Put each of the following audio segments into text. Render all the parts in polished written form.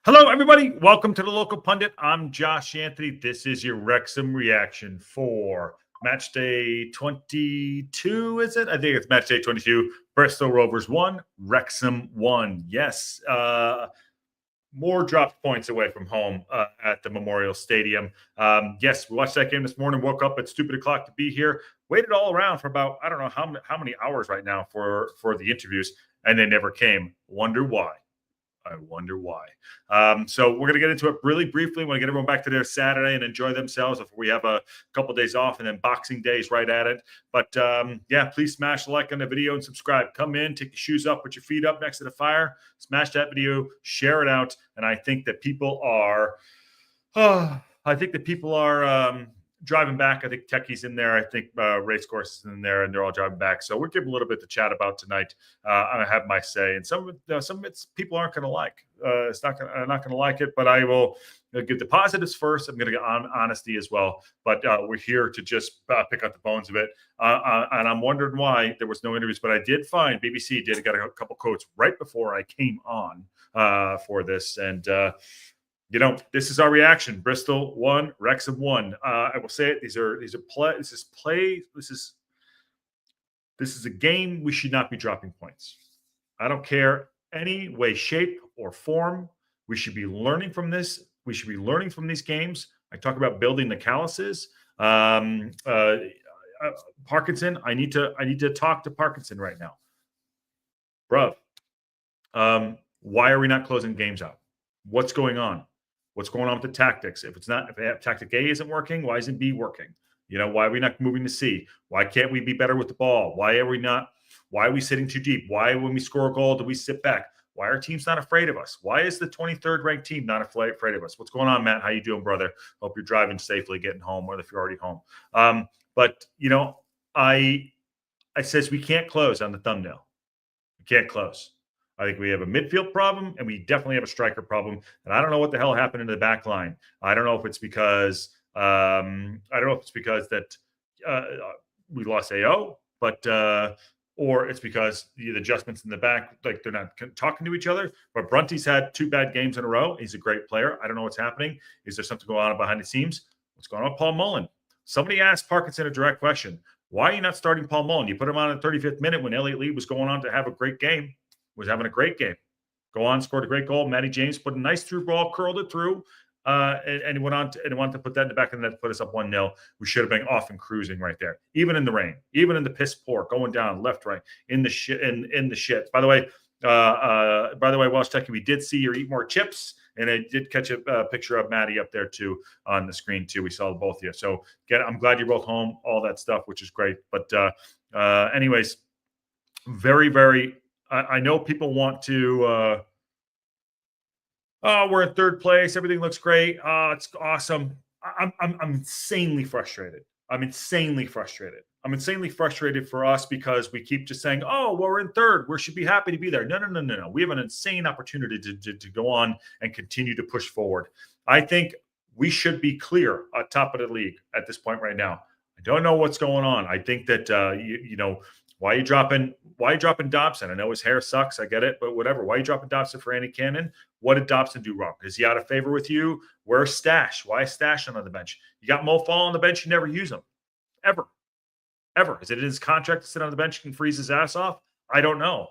Hello, everybody. Welcome to the Local Pundit. I'm Josh Anthony. This is your Wrexham reaction for match day 22, is it? I think it's match day 22. Bristol Rovers 1, Wrexham 1. Yes, more dropped points away from home at the Memorial Stadium. Yes, we watched that game this morning, woke up at stupid o'clock to be here, waited all around for about, I don't know how many hours right now for the interviews, and they never came. Wonder why. I wonder why. So we're going to get into it really briefly. Want to get everyone back to their Saturday and enjoy themselves before we have a couple of days off, and then Boxing Day is right at it. But yeah, please smash the like on the video and subscribe. Come in, take your shoes up, put your feet up next to the fire, smash that video, share it out. And I think that people are, driving back. I think Techie's in there. I think Racecourse is in there, and they're all driving back. So we're giving a little bit to chat about tonight. I have my say, and some of it's people aren't going to like. I'm not going to like it, but I will give the positives first. I'm going to get on honesty as well. But we're here to just pick out the bones of it. And I'm wondering why there was no interviews, but I did find BBC did get a couple quotes right before I came on for this, and. This is our reaction. Bristol 1, Wrexham 1. I will say it. This is a game we should not be dropping points. I don't care any way, shape, or form. We should be learning from this. We should be learning from these games. I talk about building the calluses. Parkinson. I need to talk to Parkinson right now, bruv. Why are we not closing games out? What's going on? What's going on with the tactics? If tactic A isn't working, why isn't B working? Why are we not moving to C? Why can't we be better with the ball? Why are we sitting too deep? Why, when we score a goal, do we sit back? Why are teams not afraid of us? Why is the 23rd ranked team not afraid of us? What's going on, Matt? How you doing, brother? Hope you're driving safely, getting home, or if you're already home. But I says we can't close on the thumbnail. We can't close. I think we have a midfield problem, and we definitely have a striker problem. And I don't know what the hell happened in the back line. I don't know if it's because that we lost AO, but or it's because the adjustments in the back, like they're not talking to each other. But Brunty's had 2 bad games in a row. He's a great player. I don't know what's happening. Is there something going on behind the scenes? What's going on with Paul Mullen? Somebody asked Parkinson a direct question. Why are you not starting Paul Mullen? You put him on in the 35th minute when Elliot Lee was going on to have a great game. Was having a great game. Go on, scored a great goal. Matty James put a nice through ball, curled it through, and he went on and wanted to put that in the back of the net to put us up 1-0. We should have been off and cruising right there, even in the rain, even in the piss poor, going down left, right, in the shit, in the shit. By the way, Welsh Techie, we did see your eat more chips, and I did catch a picture of Maddie up there too on the screen too. We saw both of you, so I'm glad you're both home. All that stuff, which is great. But anyways, very, very. I know people want to. We're in 3rd place. Everything looks great. It's awesome. I'm insanely frustrated. I'm insanely frustrated for us because we keep just saying, "Oh, well, we're in 3rd. We should be happy to be there." No. We have an insane opportunity to go on and continue to push forward. I think we should be clear at top of the league at this point right now. I don't know what's going on. I think that why are you dropping Dobson? I know his hair sucks. I get it, but whatever. Why are you dropping Dobson for Andy Cannon? What did Dobson do wrong? Is he out of favor with you? Where's Stash? Why is Stash on the bench? You got Mo Fall on the bench. You never use him. Ever. Is it in his contract to sit on the bench and freeze his ass off? I don't know.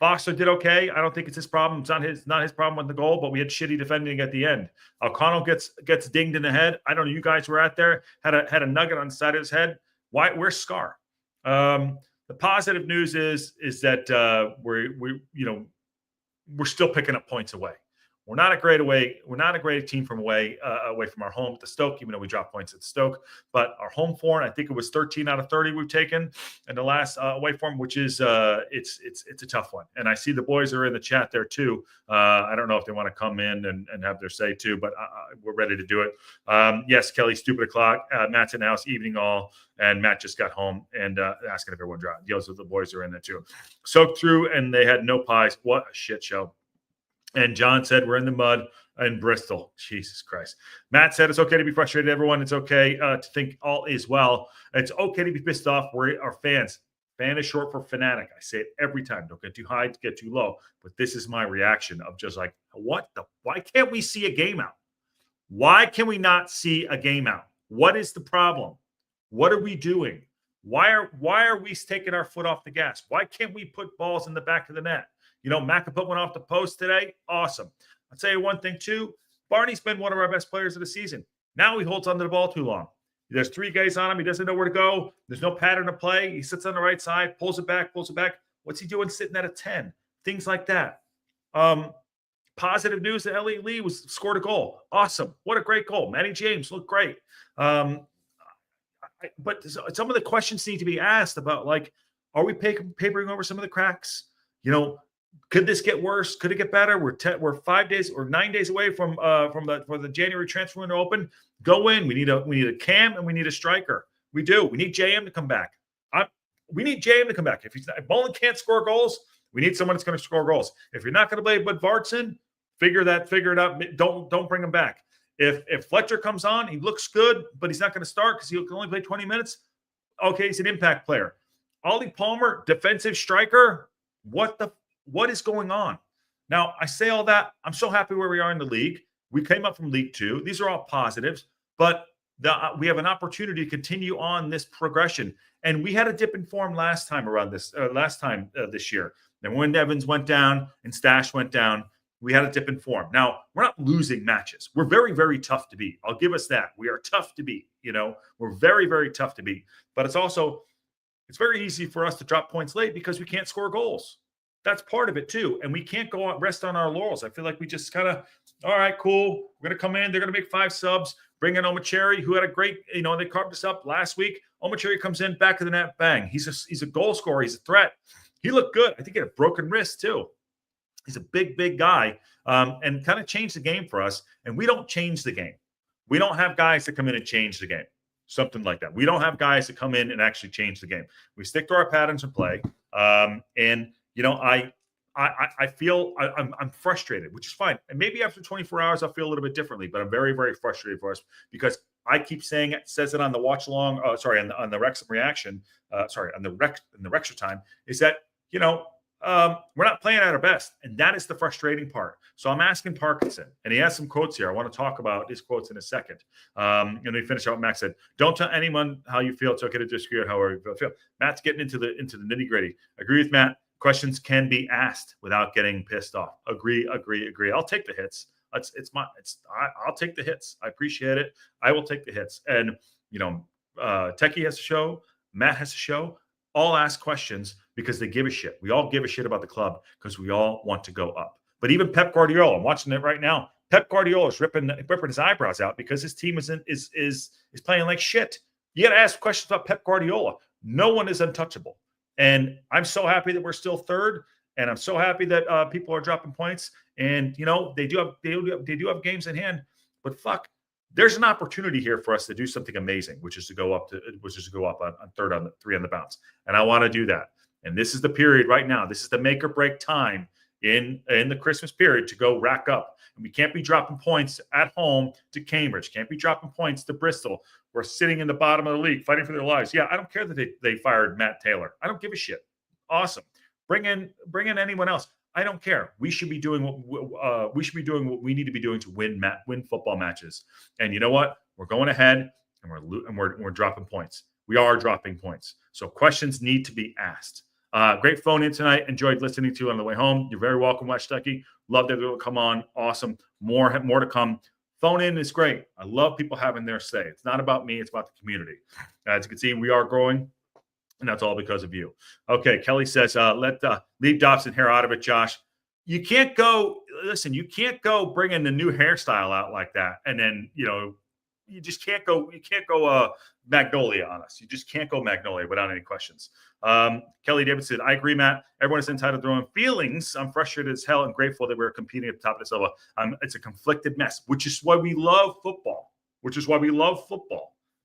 Foster did okay. I don't think it's his problem. It's not his problem with the goal, but we had shitty defending at the end. O'Connell gets dinged in the head. I don't know. You guys were out there, had a nugget on the side of his head. Where's Scar? The positive news is that we're still picking up points away. We're not a great team from away from our home at the Stoke, even though we dropped points at Stoke. But our home form, I think it was 13 out of 30 we've taken in the last away form, which is it's a tough one. And I see the boys are in the chat there too. I don't know if they want to come in and have their say too, but we're ready to do it. Yes, Kelly, stupid o'clock. Matt's in the house, evening all, and Matt just got home and asking if everyone dropped. The boys are in there too. Soaked through, and they had no pies. What a shit show. And John said, we're in the mud in Bristol. Jesus Christ. Matt said, it's okay to be frustrated, everyone. It's okay to think all is well. It's okay to be pissed off. We are fans. Fan is short for fanatic. I say it every time. Don't get too high, get too low. But this is my reaction of just like, why can't we see a game out? Why can we not see a game out? What is the problem? What are we doing? Why are we taking our foot off the gas? Why can't we put balls in the back of the net? Matt could put one off the post today. Awesome. I'll tell you one thing too. Barney's been one of our best players of the season. Now he holds onto the ball too long. There's 3 guys on him. He doesn't know where to go. There's no pattern of play. He sits on the right side, pulls it back. What's he doing sitting at a 10? Things like that. Positive news that Elliot Lee scored a goal. Awesome. What a great goal. Matty James looked great. But some of the questions need to be asked about, like, are we papering over some of the cracks? Could this get worse? Could it get better? We're 5 days or 9 days away for the January transfer window open. Go in. We need a cam and we need a striker. We do. We need JM to come back. We need JM to come back. If Mullen can't score goals, we need someone that's going to score goals. If you're not going to play Bud Vartson, figure it out. Don't bring him back. If Fletcher comes on, he looks good, but he's not going to start because he can only play 20 minutes. Okay, he's an impact player. Ollie Palmer, defensive striker. What is going on? Now, I say all that. I'm so happy where we are in the league. We came up from League 2. These are all positives, but we have an opportunity to continue on this progression. And we had a dip in form last time this year. And when Evans went down and Stash went down, we had a dip in form. Now, we're not losing matches. We're very, very tough to beat. I'll give us that. We are tough to beat. We're very, very tough to beat. But it's very easy for us to drop points late because we can't score goals. That's part of it too. And we can't go out rest on our laurels. I feel like we just kind of, all right, cool. We're going to come in. They're going to make 5 subs. Bring in Omacheri, who had a great, they carved us up last week. Omacheri comes in, back of the net, bang. He's a goal scorer. He's a threat. He looked good. I think he had a broken wrist too. He's a big, big guy, and kind of changed the game for us. And we don't change the game. We don't have guys that come in and change the game. Something like that. We don't have guys that come in and actually change the game. We stick to our patterns of play. I feel I'm frustrated, which is fine. And maybe after 24 hours, I'll feel a little bit differently. But I'm very, very frustrated for us because I keep saying it. Says it on the watch along. On the Wrexham reaction. On the Wrexham time is that we're not playing at our best, and that is the frustrating part. So I'm asking Parkinson, and he has some quotes here. I want to talk about his quotes in a second. And we finish out. Max said, "Don't tell anyone how you feel. It's okay to disagree on how you feel." Matt's getting into the nitty gritty. Agree with Matt. Questions can be asked without getting pissed off. Agree. I'll take the hits. I'll take the hits. I appreciate it. I will take the hits. And Techie has a show. Matt has a show. All ask questions because they give a shit. We all give a shit about the club because we all want to go up. But even Pep Guardiola, I'm watching it right now. Pep Guardiola is ripping his eyebrows out because his team is playing like shit. You got to ask questions about Pep Guardiola. No one is untouchable. And I'm so happy that we're still third, and I'm so happy that people are dropping points. And they do have games in hand. But fuck, there's an opportunity here for us to do something amazing, which is to go up on third on the 3 on the bounce. And I want to do that. And this is the period right now. This is the make or break time in the Christmas period to go rack up. And we can't be dropping points at home to Cambridge. Can't be dropping points to Bristol. We're sitting in the bottom of the league, fighting for their lives. Yeah, I don't care that they fired Matt Taylor. I don't give a shit. Awesome. Bring in anyone else. I don't care. We should be doing what we need to be doing to win football matches. And you know what? We're going ahead and we're dropping points. We are dropping points. So questions need to be asked. Great phone in tonight. Enjoyed listening to you on the way home. You're very welcome, West Stucky. Love that people come on. Awesome. More to come. Phone in is great. I love people having their say. It's not about me. It's about the community. As you can see, we are growing, and that's all because of you. Okay, Kelly says, leave Dobson hair out of it, Josh. You can't go bringing the new hairstyle out like that. And then, you just can't go Magnolia on us. You just can't go Magnolia without any questions. Kelly David said, I agree, Matt. Everyone is entitled to their own feelings. I'm frustrated as hell and grateful that we're competing at the top of this level. It's a conflicted mess, which is why we love football.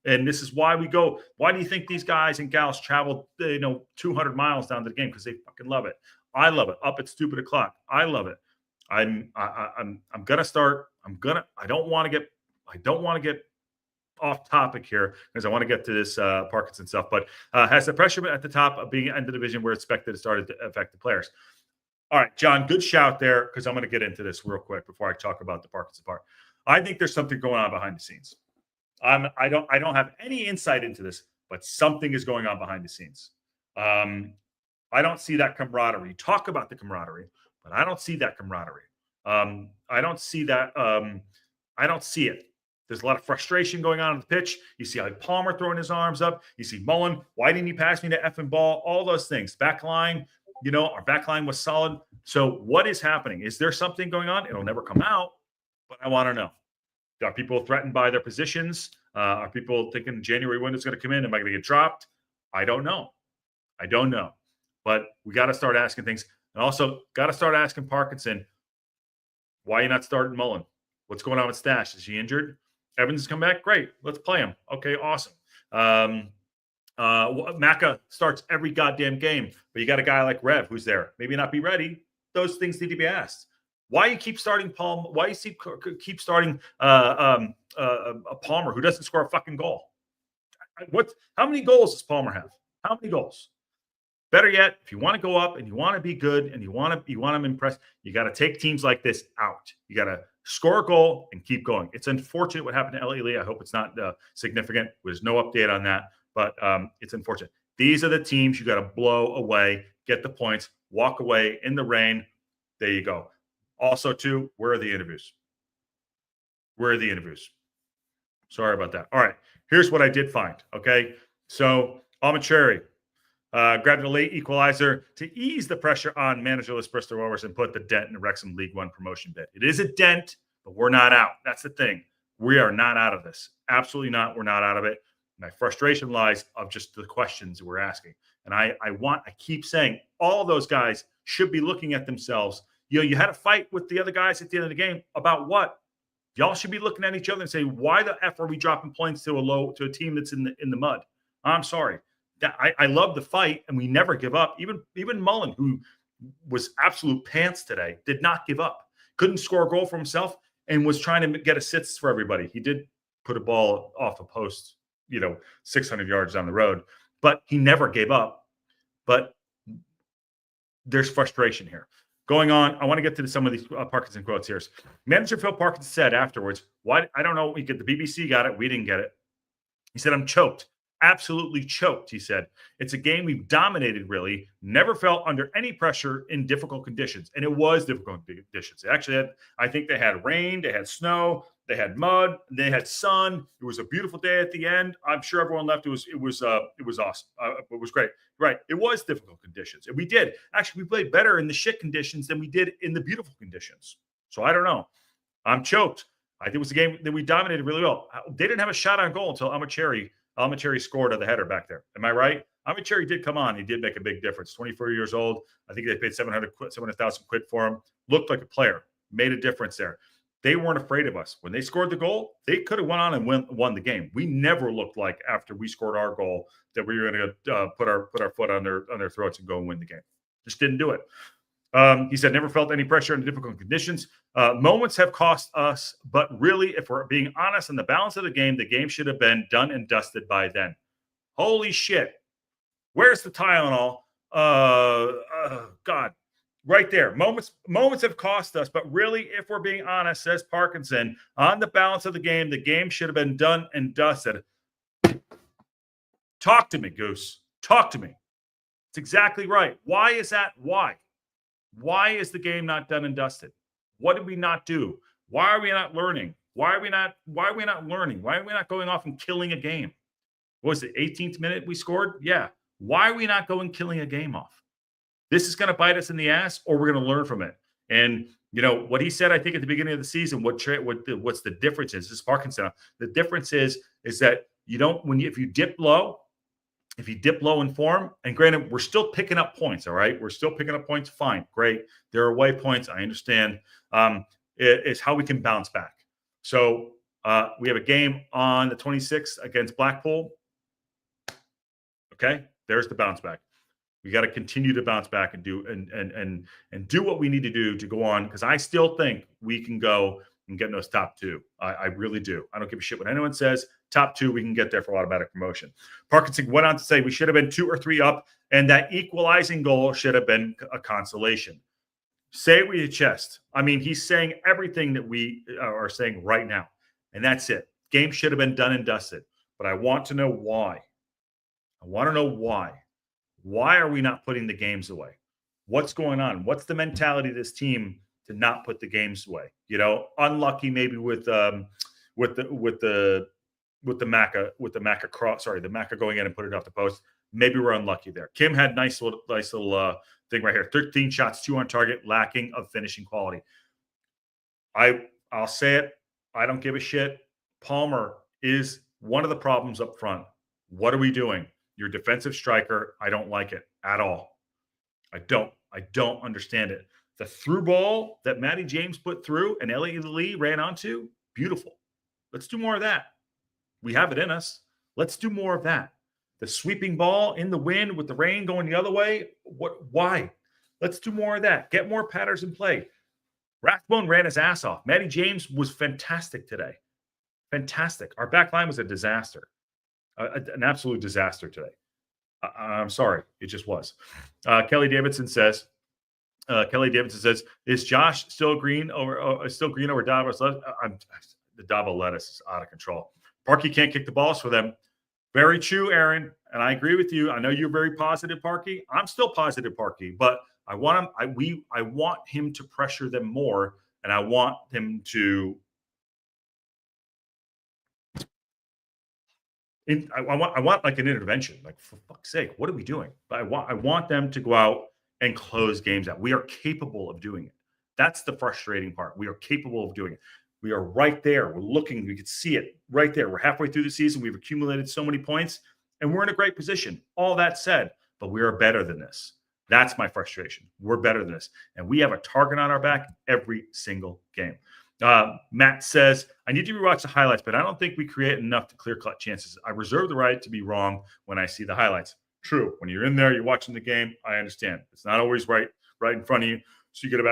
And this is why we go. Why do you think these guys and gals travel 200 miles down to the game? Because they fucking love it. I love it. Up at stupid o'clock. I love it. I'm gonna start. I don't want to get off topic here because I want to get to this Parkinson stuff. But has the pressure at the top of being in the division where it's expected to start to affect the players? All right, John, good shout there because I'm going to get into this real quick before I talk about the Parkinson part. I think there's something going on behind the scenes. I don't have any insight into this, but something is going on behind the scenes. I don't see that camaraderie. Talk about the camaraderie, but I don't see that camaraderie. I don't see that. I don't see it. There's a lot of frustration going on the pitch. You see like Palmer throwing his arms up. You see Mullen, why didn't you pass me the effing ball? All those things. Back line, our back line was solid. So what is happening? Is there something going on? It'll never come out, but I want to know. Are people threatened by their positions? Are people thinking January wind is going to come in? Am I going to get dropped? I don't know. But we got to start asking things. And also got to start asking Parkinson, why are you not starting Mullen? What's going on with Stash? Is he injured? Evans has come back? Great. Let's play him. Okay, awesome. Maka starts every goddamn game, but you got a guy like Rev who's there. Maybe not be ready. Those things need to be asked. Why you keep starting Palmer? Why you keep starting a Palmer who doesn't score a fucking goal? How many goals does Palmer have? How many goals? Better yet, if you want to go up and you want to be good and you want to impress, you got to take teams like this out. You got to score a goal and keep going. It's unfortunate what happened to Elliot Lee. I hope it's not significant. There's no update on that, but it's unfortunate. These are the teams you got to blow away, get the points, walk away in the rain. There you go. Also, too, where are the interviews? Sorry about that. All right. Here's what I did find. Okay. So, Almacheri grabbed a late equalizer to ease the pressure on managerless Bristol Rovers and put the dent in the Wrexham League One promotion bid. It is a dent, but we're not out. That's the thing. We are not out of this. Absolutely not. We're not out of it. My frustration lies of just the questions we're asking. And I keep saying all those guys should be looking at themselves. You had a fight with the other guys at the end of the game about what? Y'all should be looking at each other and saying, why the F are we dropping points to a team that's in the mud? I'm sorry. I love the fight, and we never give up. Even Mullen, who was absolute pants today, did not give up. Couldn't score a goal for himself and was trying to get assists for everybody. He did put a ball off a post, 600 yards down the road, but he never gave up. But there's frustration here. Going on, I want to get to some of these Parkinson quotes here. Manager Phil Parkinson said afterwards, "Why? I don't know. The BBC got it. We didn't get it." He said, "I'm choked. Absolutely choked," he said. "It's a game we've dominated, really. Never felt under any pressure in difficult conditions." And it was difficult conditions. They actually I think they had rain, they had snow, they had mud, they had sun. It was a beautiful day at the end. I'm sure everyone left. It was awesome. It was great. Right. It was difficult conditions. And we did. Actually, we played better in the shit conditions than we did in the beautiful conditions. So I don't know. I'm choked. I think it was a game that we dominated really well. They didn't have a shot on goal until Almacheri scored on the header back there. Am I right? Almacheri did come on. He did make a big difference. 24 years old. I think they paid 700,000 quid for him. Looked like a player. Made a difference there. They weren't afraid of us. When they scored the goal, they could have went on and won the game. We never looked like after we scored our goal that we were going to put our foot on their throats and go and win the game. Just didn't do it. He said, never felt any pressure in difficult conditions. Moments have cost us, but really, if we're being honest on the balance of the game should have been done and dusted by then. Holy shit. Where's the Tylenol? God, right there. Moments have cost us, but really, if we're being honest, says Parkinson, on the balance of the game should have been done and dusted. Talk to me, Goose. Talk to me. It's exactly right. Why is that? Why? Why is the game not done and dusted? What did we not do? Why are we not learning? Why are we not learning? Why are we not going off and killing a game? What was it, 18th minute we scored? Yeah. Why are we not going killing a game off? This is going to bite us in the ass, or we're going to learn from it. And what he said, I think at the beginning of the season, what's the difference is, this is Parkinson. The difference is that if you dip low in form, and granted, we're still picking up points, all right? We're still picking up points. Fine, great. There are away points. I understand. It's how we can bounce back. So we have a game on the 26th against Blackpool. Okay, there's the bounce back. We got to continue to bounce back and do what we need to do to go on, because I still think we can go and get in those top two. I really do. I don't give a shit what anyone says. top 2, we can get there for automatic promotion. Parkinson went on to say we should have been 2 or 3 up, and that equalizing goal should have been a consolation. Say it with your chest. I mean, he's saying everything that we are saying right now, and that's it. Game should have been done and dusted, but I want to know why. I want to know why. Why are we not putting the games away? What's going on? What's the mentality of this team to not put the games away? You know, unlucky maybe with the Macca cross. Sorry, the Macca going in and put it off the post. Maybe we're unlucky there. Kim had nice little thing right here. 13 shots, 2 on target, lacking of finishing quality. I'll say it. I don't give a shit. Palmer is one of the problems up front. What are we doing? Your defensive striker, I don't like it at all. I don't understand it. The through ball that Matty James put through and Elliot Lee ran onto, beautiful. Let's do more of that. We have it in us. Let's do more of that. The sweeping ball in the wind with the rain going the other way. Why? Let's do more of that. Get more patterns in play. Rathbone ran his ass off. Matty James was fantastic today. Fantastic. Our back line was a disaster. An absolute disaster today. I'm sorry. It just was. Kelly Davidson says, is Josh still green over Davo's? The Davo lettuce is out of control. Parky can't kick the balls for them. Very true, Aaron. And I agree with you. I know you're very positive, Parky. I'm still positive, Parky, but I want him to pressure them more, and I want him to. I want like an intervention. Like, for fuck's sake, what are we doing? But I want them to go out and close games out. We are capable of doing it. That's the frustrating part. We are capable of doing it. We are right there. We're looking. We can see it right there. We're halfway through the season. We've accumulated so many points, and we're in a great position. All that said, but we are better than this. That's my frustration. We're better than this, and we have a target on our back every single game. Matt says, I need to rewatch the highlights, but I don't think we create enough to clear-cut chances. I reserve the right to be wrong when I see the highlights. True. When you're in there, you're watching the game, I understand. It's not always right in front of you, so you get it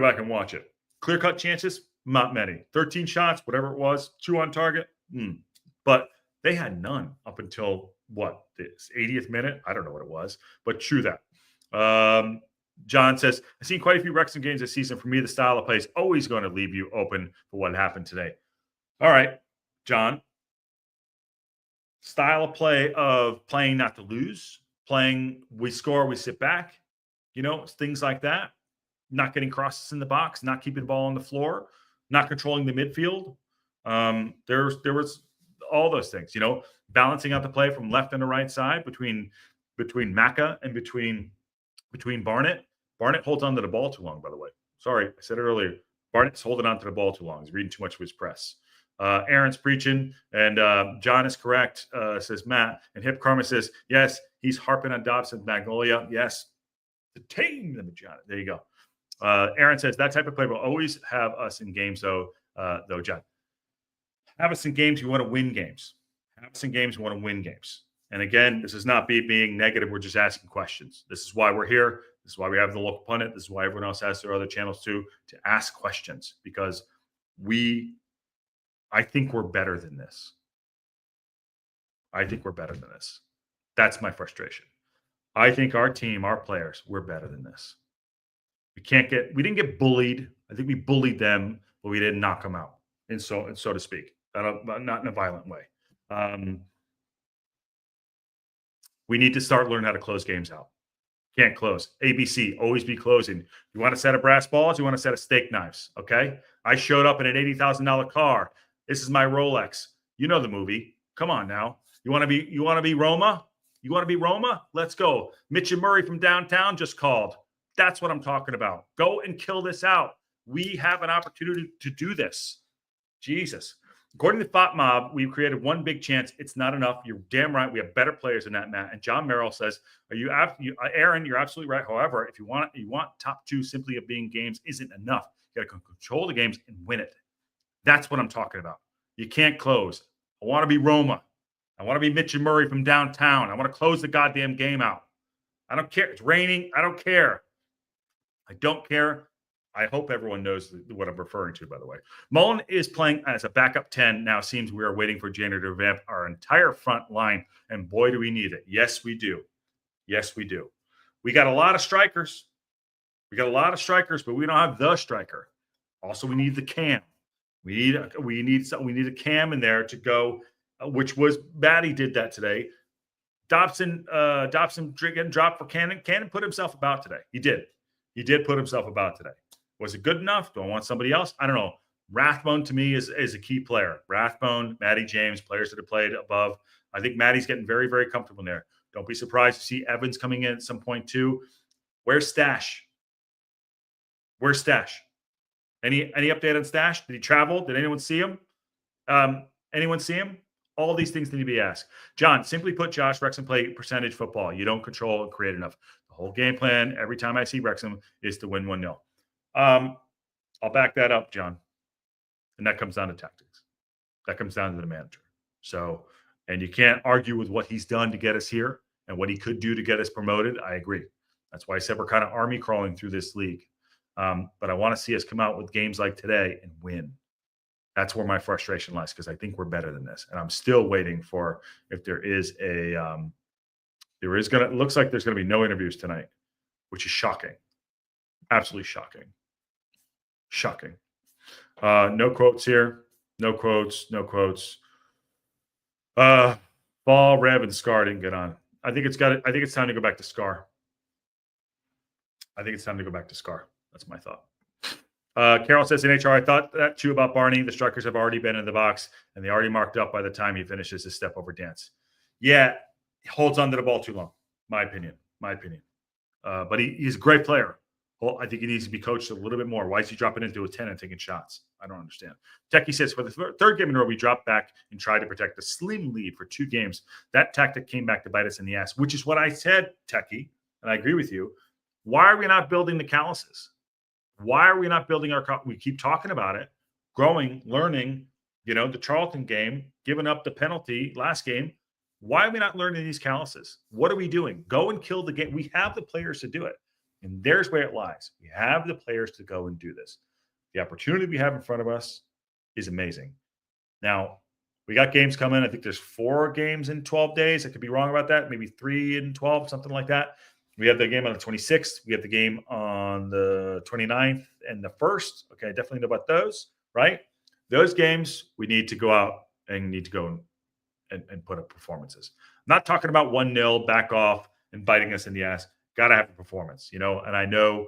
back and watch it. Clear-cut chances, not many. 13 shots, whatever it was, 2 on target. But they had none up until, the 80th minute? I don't know what it was, but true that. John says, I've seen quite a few Wrexham games this season. For me, the style of play is always going to leave you open for what happened today. All right, John. Style of play of playing not to lose, playing we score, we sit back, things like that. Not getting crosses in the box, not keeping the ball on the floor, not controlling the midfield. There was all those things, balancing out the play from left and the right side between Macca and between Barnett. Barnett holds on to the ball too long, by the way. Sorry, I said it earlier. Barnett's holding on to the ball too long. He's reading too much of his press. Aaron's preaching, and John is correct, says Matt. And Hip Karma says, yes, he's harping on Dobson, Magnolia. Yes, the team. John. There you go. Aaron says, that type of play will always have us in games, though, John. Have us in games, you want to win games. Have us in games, you want to win games. And again, this is not being negative. We're just asking questions. This is why we're here. This is why we have the local pundit. This is why everyone else has their other channels too, to ask questions, because I think we're better than this. I think we're better than this. That's my frustration. I think our team, our players, we're better than this. We didn't get bullied. I think we bullied them, but we didn't knock them out, and so to speak, not in a violent way. We need to start learning how to close games out. Can't close. ABC, always be closing. You want a set of brass balls? You want a set of steak knives? Okay. I showed up in an $80,000 car. This is my Rolex. You know the movie. Come on now. You want to be Roma? You want to be Roma? Let's go. Mitch and Murray from downtown just called. That's what I'm talking about. Go and kill this out. We have an opportunity to do this. Jesus. According to Thought Mob, we've created one big chance. It's not enough. You're damn right. We have better players than that, Matt. And John Merrill says, Aaron, you're absolutely right. However, if you want top 2 simply of being games isn't enough. You got to control the games and win it. That's what I'm talking about. You can't close. I want to be Roma. I want to be Mitch and Murray from downtown. I want to close the goddamn game out. I don't care. It's raining. I don't care. I don't care. I hope everyone knows what I'm referring to, by the way. Mullen is playing as a backup 10. Now seems we are waiting for January to revamp our entire front line. And boy, do we need it. Yes, we do. Yes, we do. We got a lot of strikers. But we don't have the striker. Also, we need the cam. We need a cam in there to go, which was Batty did that today. Dobson getting dropped for Cannon. Cannon put himself about today. He did put himself about today. Was it good enough? Do I want somebody else? I don't know. Rathbone to me is a key player. Rathbone, Matty James, players that have played above. I think Matty's getting very, very comfortable in there. Don't be surprised to see Evans coming in at some point too. Where's Stash? Any update on Stash? Did he travel? Did anyone see him? All these things need to be asked. John, simply put, Josh, Wrexham play percentage football. You don't control and create enough. The whole game plan, every time I see Wrexham, is to win 1-0. I'll back that up, John. And that comes down to tactics. That comes down to the manager. So, and you can't argue with what he's done to get us here and what he could do to get us promoted. I agree. That's why I said we're kind of army crawling through this league. But I want to see us come out with games like today and win. That's where my frustration lies, because I think we're better than this. And I'm still waiting for if there is looks like there's going to be no interviews tonight, which is shocking. Absolutely shocking. Shocking. No quotes here. No quotes. Ball, Rev, and Scar didn't get on. I think it's time to go back to Scar. That's my thought. Carol says in HR, I thought that too about Barney. The strikers have already been in the box, and they already marked up by the time he finishes his step over dance. Yeah, he holds on to the ball too long. My opinion. But he's a great player. Well, I think he needs to be coached a little bit more. Why is he dropping into a 10 and taking shots? I don't understand. Techie says, for the third game in a row, we dropped back and tried to protect a slim lead for 2 games. That tactic came back to bite us in the ass, which is what I said, Techie, and I agree with you. Why are we not building the calluses? Why are we not building we keep talking about it, growing, learning, the Charlton game, giving up the penalty last game. Why are we not learning these calluses? What are we doing? Go and kill the game. We have the players to do it. And there's where it lies. We have the players to go and do this. The opportunity we have in front of us is amazing. Now, we got games coming. I think there's 4 games in 12 days. I could be wrong about that. Maybe 3 in 12, something like that. We have the game on the 26th. We have the game on the 29th and the 1st. Okay, I definitely know about those, right? Those games, we need to go out and and put up performances. I'm not talking about 1-0, back off, and biting us in the ass. Got to have a performance, and I know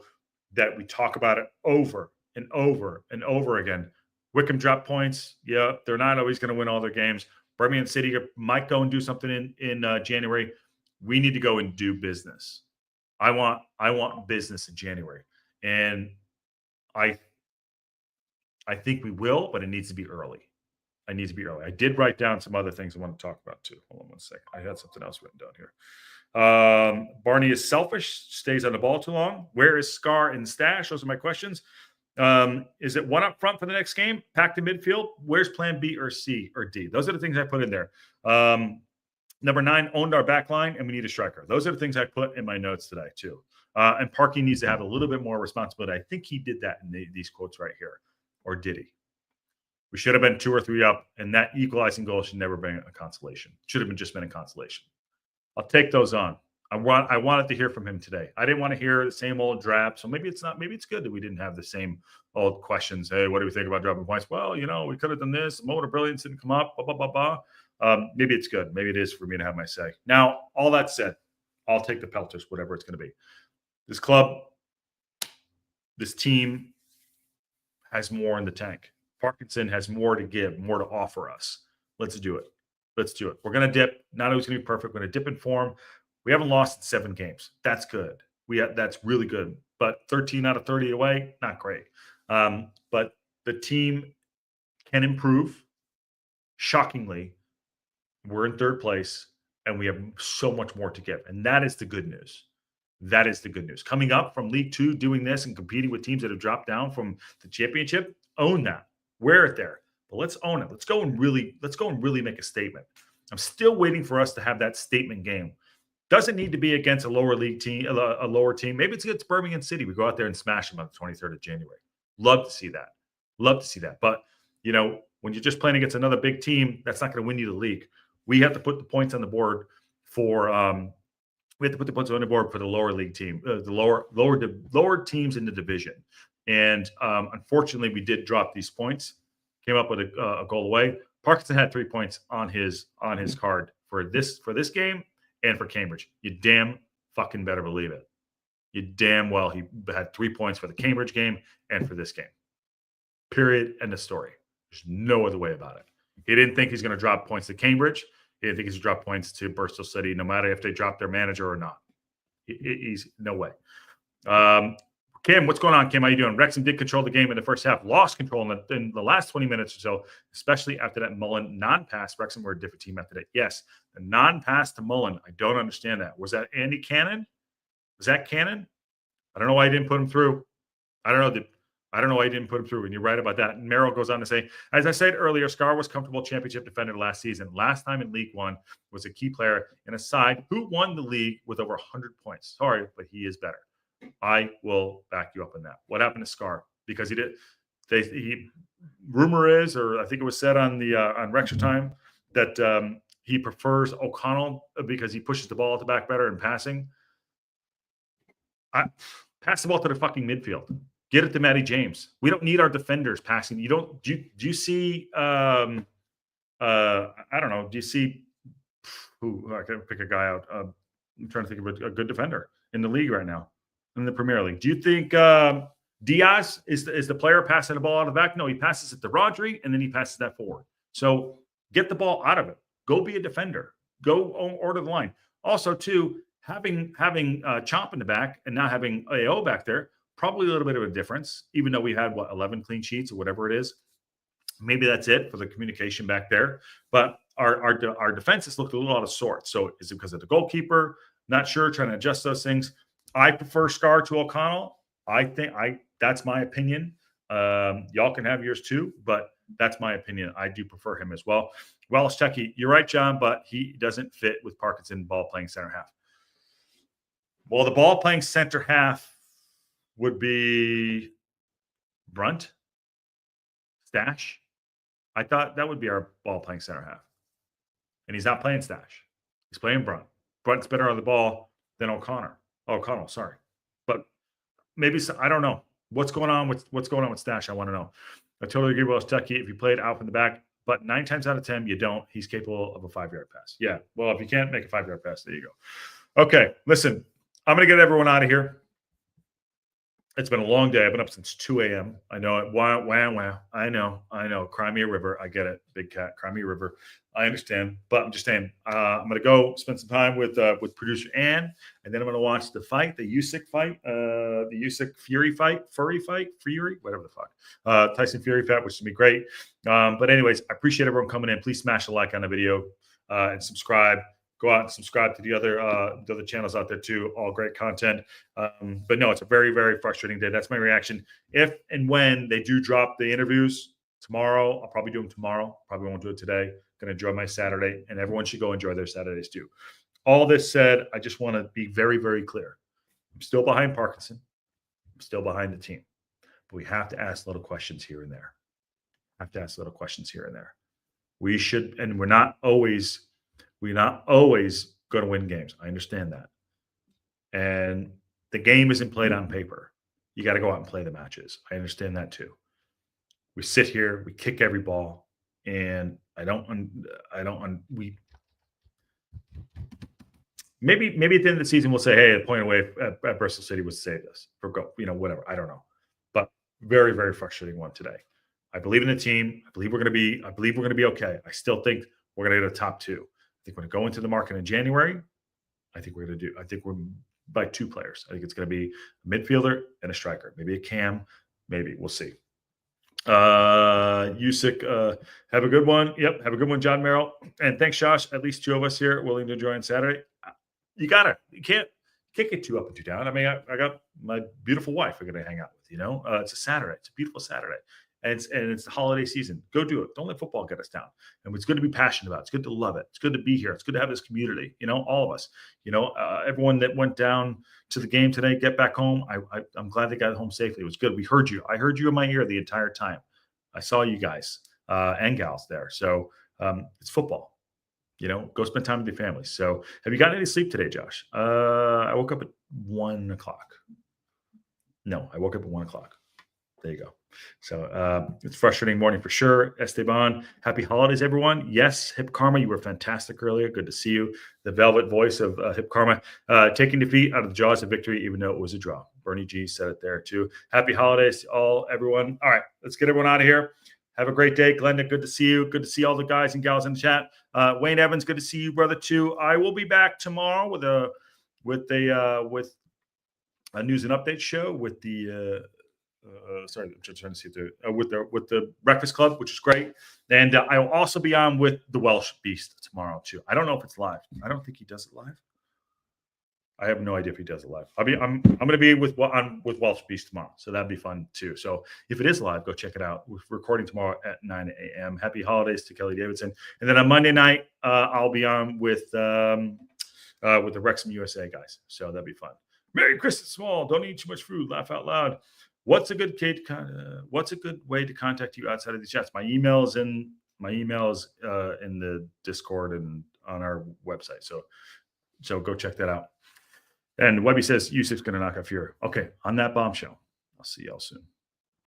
that we talk about it over and over and over again. Wickham dropped points. Yeah, they're not always going to win all their games. Birmingham City might go and do something in January. We need to go and do business. I want business in January, and I think we will, but it needs to be early. I did write down some other things I want to talk about too. Hold on one second. I had something else written down here. Barney is selfish, stays on the ball too long. Where is Scar and Stash? Those are my questions. Is it one up front for the next game? Packed in midfield? Where's plan B or C or D? Those are the things I put in there. Number 9, owned our back line, and we need a striker. Those are the things I put in my notes today, too. And Parky needs to have a little bit more responsibility. I think he did that in these quotes right here. Or did he? We should have been 2 or 3 up, and that equalizing goal should never been a consolation. Should have just been a consolation. I'll take those on. I wanted to hear from him today. I didn't want to hear the same old drab. So maybe it's not. Maybe it's good that we didn't have the same old questions. Hey, what do we think about dropping points? Well, we could have done this. Moment of brilliance didn't come up. Blah, blah, blah, blah. Maybe it's good. Maybe it is for me to have my say. Now, all that said, I'll take the pelters, whatever it's going to be. This club, this team has more in the tank. Parkinson has more to give, more to offer us. Let's do it. We're going to dip. Not always going to be perfect. We're going to dip in form. We haven't lost in 7 games. That's good. That's really good. But 13 out of 30 away, not great. But the team can improve. Shockingly, we're in 3rd place, and we have so much more to give. And that is the good news. Coming up from League 2, doing this and competing with teams that have dropped down from the championship, own that. Wear it there. But let's own it. Let's go and really make a statement. I'm still waiting for us to have that statement game. Doesn't need to be against a lower league team, a lower team. Maybe it's against Birmingham City. We go out there and smash them on the 23rd of January. Love to see that. Love to see that. But, when you're just playing against another big team, that's not going to win you the league. We have to put the points on the board for the lower league team, the lower teams in the division. And unfortunately, we did drop these points. Came up with a goal away. Parkinson had 3 points on his card for this game and for Cambridge. You damn fucking better believe it. You damn well he had 3 points for the Cambridge game and for this game. Period. End of story. There's no other way about it. He didn't think he's going to drop points to Cambridge. He didn't think he's going to drop points to Bristol City, no matter if they drop their manager or not. He's no way. Kim, what's going on, Kim? How you doing? Wrexham did control the game in the first half, lost control in the last 20 minutes or so, especially after that Mullen non-pass. Wrexham were a different team after that. Yes, the non-pass to Mullen. I don't understand that. Was that Andy Cannon? Was that Cannon? I don't know why he didn't put him through. I don't know why he didn't put him through. And you're right about that. And Merrill goes on to say, as I said earlier, Scar was comfortable championship defender last season. Last time in League One was a key player in a side who won the league with over 100 points. Sorry, but he is better. I will back you up on that. What happened to Scar? Because he did. Rumor is, or I think it was said on Wrexham time, that he prefers O'Connell because he pushes the ball at the back better in passing. Pass the ball to the fucking midfield. Get it to Matty James. We don't need our defenders passing. Do you see? I don't know. Do you see? Who I can pick a guy out. I'm trying to think of a good defender in the league right now. In the Premier League. Do you think Diaz is the player passing the ball out of the back? No, he passes it to Rodri, and then he passes that forward. So get the ball out of it. Go be a defender. Go order the line. Also, too, having Chomp in the back and now having AO back there, probably a little bit of a difference, even though we had, 11 clean sheets or whatever it is. Maybe that's it for the communication back there. But our defense has looked a little out of sorts. So is it because of the goalkeeper? Not sure, trying to adjust those things. I prefer Scar to O'Connell. That's my opinion. Y'all can have yours too, but that's my opinion. I do prefer him as well. Welsh Techie, you're right, John, but he doesn't fit with Parkinson ball playing center half. Well, the ball playing center half would be Brunt, Stash. I thought that would be our ball playing center half. And he's not playing Stash. He's playing Brunt. Brunt's better on the ball than O'Connell, sorry. But maybe I don't know. What's going on with Stash? I want to know. I totally agree with Welsh Techie. If you played out from the back, but 9 times out of 10, you don't. He's capable of a 5-yard pass. Yeah. Well, if you can't make a 5-yard pass, there you go. Okay. Listen, I'm going to get everyone out of here. It's been a long day. I've been up since 2 a.m. I know it. Wow. I know. Cry me a river. I get it. Big cat. Cry me a river. I understand. But I'm just saying, I'm going to go spend some time with producer Ann, and then I'm going to watch the fight, the Usyk fight, the Usyk Fury fight, whatever the fuck. Tyson Fury fight, which is going to be great. But anyways, I appreciate everyone coming in. Please smash a like on the video and subscribe. Go out and subscribe to the other channels out there too. All great content. But no, it's a very, very frustrating day. That's my reaction. If and when they do drop the interviews tomorrow, I'll probably do them tomorrow. Probably won't do it today. Going to enjoy my Saturday, and everyone should go enjoy their Saturdays too. All this said, I just want to be very, very clear. I'm still behind Parkinson. I'm still behind the team. But we have to ask little questions here and there. We should, and we're not always going to win games. I understand that. And the game isn't played on paper. You got to go out and play the matches. I understand that too. We sit here, we kick every ball, and maybe at the end of the season we'll say, hey, a point away at Bristol City was to save us for whatever. I don't know. But very, very frustrating one today. I believe in the team. I believe we're going to be okay. I still think we're going to get a top 2. I think we're going to go into the market in January. I think we're by 2 players. I think it's going to be a midfielder and a striker, maybe a cam, maybe we'll see. Usyk, have a good one. Yep, have a good one, John Merrill. And thanks, Josh. At least 2 of us here willing to join Saturday. You can't get too up and too down. I mean, I got my beautiful wife I'm going to hang out with. It's a Saturday. It's a beautiful Saturday. and it's the holiday season. Go do it. Don't let football get us down. And it's good to be passionate about. It's good to love it. It's good to be here. It's good to have this community. All of us. Everyone that went down to the game today, get back home. I'm glad they got home safely. It was good. We heard you. I heard you in my ear the entire time. I saw you guys and gals there. So it's football. Go spend time with your families. So have you gotten any sleep today, Josh? I woke up at 1 o'clock. No, I woke up at 1 o'clock. There you go. So it's a frustrating morning for sure. Esteban, happy holidays, everyone. Yes, Hip Karma, you were fantastic earlier. Good to see you. The velvet voice of Hip Karma, taking defeat out of the jaws of victory, even though it was a draw. Bernie G said it there too. Happy holidays to everyone. All right, let's get everyone out of here. Have a great day. Glenda, good to see you. Good to see all the guys and gals in the chat. Wayne Evans, good to see you, brother, too. I will be back tomorrow with a news and update show with the sorry, I'm just trying to see with the Breakfast Club, which is great. And I will also be on with the Welsh Beast tomorrow too. I don't know if it's live. I don't think he does it live. I have no idea if he does it live. I'm going to be with Welsh Beast tomorrow, so that'd be fun too. So if it is live, go check it out. We're recording tomorrow at 9 a.m. Happy holidays to Kelly Davidson, and then on Monday night I'll be on with the Wrexham USA guys. So that'd be fun. Merry Christmas, Small. Don't eat too much food. Laugh out loud. What's a good way to contact you outside of the chats? My email is in the Discord and on our website. So go check that out. And Webby says Yusuf's going to knock off Fury. Okay, on that bombshell. I'll see y'all soon.